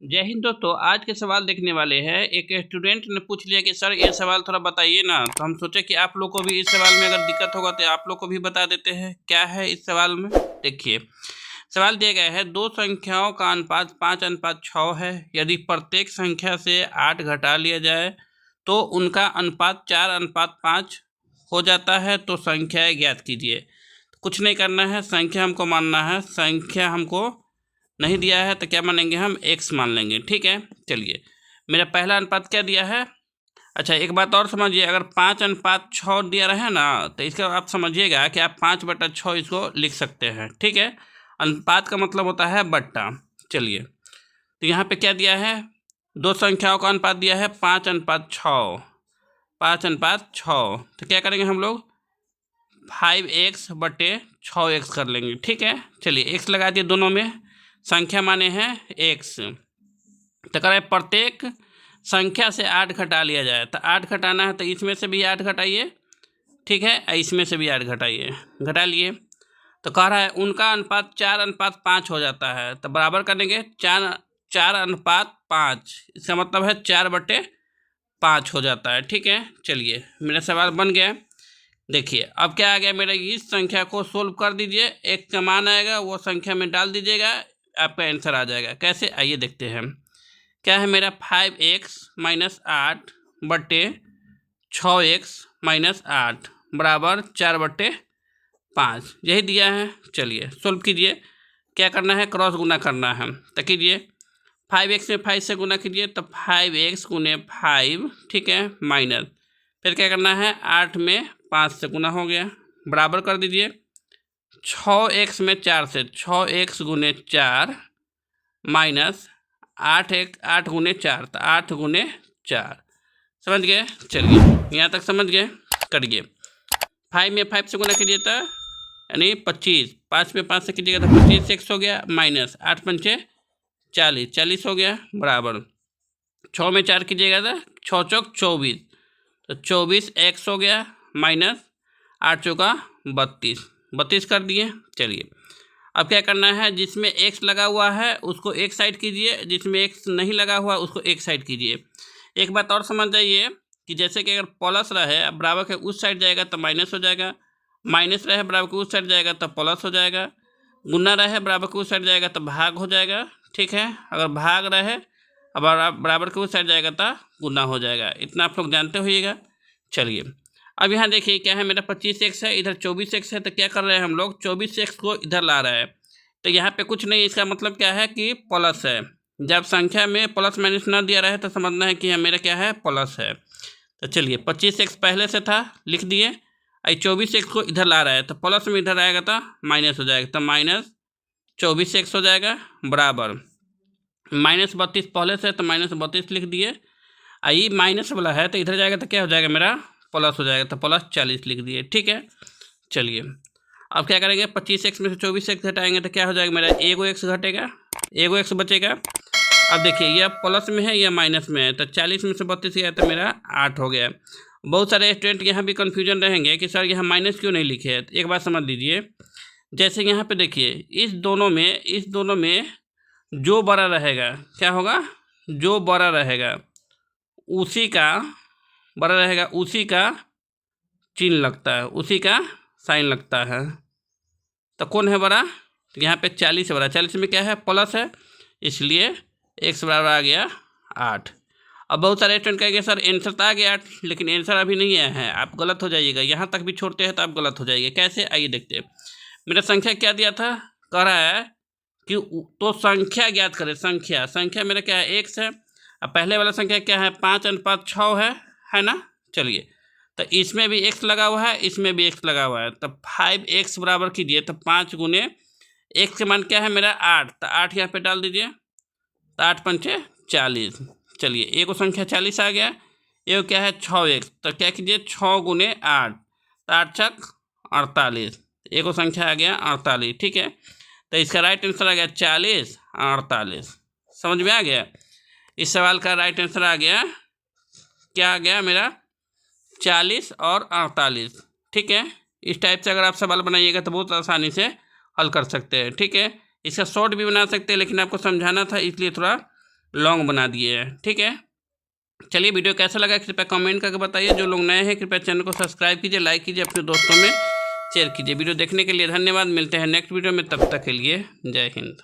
जय हिंद दोस्तों। आज के सवाल देखने वाले हैं। एक स्टूडेंट ने पूछ लिया कि सर ये सवाल थोड़ा बताइए ना, तो हम सोचे कि आप लोग को भी इस सवाल में अगर दिक्कत होगा तो आप लोग को भी बता देते हैं क्या है इस सवाल में। देखिए, सवाल दिया गया है, दो संख्याओं का अनुपात 5:6 है। यदि प्रत्येक संख्या से 8 घटा लिया जाए तो उनका अनुपात 4:5 हो जाता है, तो संख्याएं ज्ञात कीजिए। कुछ नहीं करना है, संख्या हमको मानना है। संख्या हमको नहीं दिया है तो क्या मानेंगे हम, x मान लेंगे। ठीक है, चलिए मेरा पहला अनुपात क्या दिया है। अच्छा, एक बात और समझिए, अगर 5:6 दिया रहे ना तो इसका आप समझिएगा कि आप 5/6 इसको लिख सकते हैं। ठीक है, अनुपात का मतलब होता है बट्टा। चलिए, तो यहाँ पे क्या दिया है, दो संख्याओं का अनुपात दिया है 5:6। 5:6 तो क्या करेंगे हम लोग, 5x/6x कर लेंगे। ठीक है, चलिए x लगा दिए, दोनों में संख्या माने हैं x। तो कह रहे प्रत्येक संख्या से 8 घटा लिया जाए, तो 8 घटाना है तो इसमें से भी 8 घटाइए। ठीक है, इसमें से भी 8 घटाइए, घटा लिए। तो कह रहा है उनका अनुपात 4:5 हो जाता है, तो बराबर करेंगे 4:5। इसका मतलब है 4/5 हो जाता है। ठीक है, चलिए मेरा सवाल बन गया। देखिए अब क्या आ गया मेरा, इस संख्या को सोल्व कर दीजिए। एक का मान आएगा वो संख्या में डाल दीजिएगा, आपका आंसर आ जाएगा। कैसे, आइए देखते हैं। क्या है मेरा, 5x-8/6x-8 बराबर 4/5, यही दिया है। चलिए सोल्व कीजिए। क्या करना है, क्रॉस गुना करना है। तो कीजिए, 5x में 5 से गुना कीजिए तो 5x गुने 5। ठीक है, माइनस, फिर क्या करना है, 8 में 5 से गुना हो गया, बराबर कर दीजिए 6x में 4 से, 6x गुने 4 माइनस 8 गुने 4, तो 8 गुने 4। समझ गए, चलिए यहाँ तक समझ गए। करिए, 5 में 5 से गुना कीजिए तो यानी 25, 5 में 5 से कीजिएगा तो 25x हो गया, माइनस 8×5 = 40 हो गया, बराबर 6 में 4 कीजिएगा तो 6 चौक 24, तो 24x हो गया, माइनस 8 चौका 32 कर दिए। चलिए अब क्या करना है, जिसमें x लगा हुआ है उसको एक साइड कीजिए, जिसमें x नहीं लगा हुआ उसको एक साइड कीजिए। एक बात और समझ जाइए कि जैसे कि अगर प्लस रहे अब बराबर के उस साइड जाएगा तो माइनस हो जाएगा, माइनस रहे बराबर के उस साइड जाएगा तो प्लस हो जाएगा, गुना रहे बराबर के उस साइड जाएगा तो भाग हो जाएगा। ठीक है, अगर भाग रहे अब बराबर के उस साइड जाएगा तो गुना हो जाएगा। इतना आप लोग जानते होइएगा। चलिए अब यहाँ देखिए क्या है, मेरा 25x है, इधर 24x है, तो क्या कर रहे हैं हम लोग, 24x को इधर ला रहे हैं। तो यहाँ पे कुछ नहीं, इसका मतलब क्या है कि प्लस है। जब संख्या में प्लस माइनस ना दिया रहे तो समझना है कि यह मेरा क्या है, प्लस है। तो चलिए 25x पहले से था, लिख दिए। 24x को इधर ला रहा है तो प्लस में इधर आएगा तो माइनस हो जाएगा, तो माइनस 24x हो जाएगा, बराबर -32 पहले से, तो -32 लिख दिए। आई माइनस वाला है तो इधर जाएगा तो क्या हो जाएगा, मेरा प्लस हो जाएगा, तो +40 लिख दिए। ठीक है, चलिए अब क्या करेंगे, 25x में से 24x घटाएंगे तो क्या हो जाएगा, मेरा एगो x घटेगा, एगो x बचेगा। अब देखिए यह प्लस में है या माइनस में है, तो 40 में से 32 गया तो मेरा 8 हो गया। बहुत सारे स्टूडेंट यहाँ भी कन्फ्यूजन रहेंगे कि सर यहाँ माइनस क्यों नहीं लिखे है। तो एक बात समझ लीजिए, जैसे यहाँ पे देखिए इस दोनों में जो बड़ा रहेगा क्या होगा, जो बड़ा रहेगा उसी का बड़ा रहेगा, उसी का चिन्ह लगता है, उसी का साइन लगता है। तो कौन है बड़ा, तो यहाँ पे 40 है बड़ा, 40 में क्या है, प्लस है, इसलिए x बराबर आ गया 8। अब बहुत सारे स्टूडेंट कहेंगे सर आंसर तो आ गया 8, लेकिन आंसर अभी नहीं आया है, आप गलत हो जाइएगा। यहाँ तक भी छोड़ते हैं तो आप गलत हो जाइए। कैसे, आइए देखते हैं। मेरा संख्या क्या दिया था, कह रहा है कि तो संख्या ज्ञात करें। संख्या मेरा क्या है, x है। अब पहले वाला संख्या क्या है, 5:6 है ना। चलिए तो इसमें भी x लगा हुआ है, इसमें भी x लगा हुआ है, तो 5x बराबर कीजिए, तो 5 गुने x के मान क्या है मेरा 8, तो 8 यहाँ पे डाल दीजिए, तो 8×5 40। चलिए एक संख्या 40 आ गया, एक क्या है 6x, तो क्या कीजिए 6 गुने 8, तो 8×6 48, एक संख्या आ गया 48। ठीक है, तो इसका राइट आंसर आ गया 40 48। समझ में आ गया, इस सवाल का राइट आंसर आ गया, क्या आ गया मेरा 40 और 48। ठीक है, इस टाइप से अगर आप सवाल बनाइएगा तो बहुत आसानी से हल कर सकते हैं। ठीक है, इसका शॉर्ट भी बना सकते हैं, लेकिन आपको समझाना था इसलिए थोड़ा लॉन्ग बना दिए हैं। ठीक है, चलिए वीडियो कैसा लगा कृपया कमेंट करके बताइए। जो लोग नए हैं कृपया चैनल को सब्सक्राइब कीजिए, लाइक कीजिए, अपने दोस्तों में शेयर कीजिए। वीडियो देखने के लिए धन्यवाद। मिलते हैं नेक्स्ट वीडियो में, तब तक के लिए जय हिंद।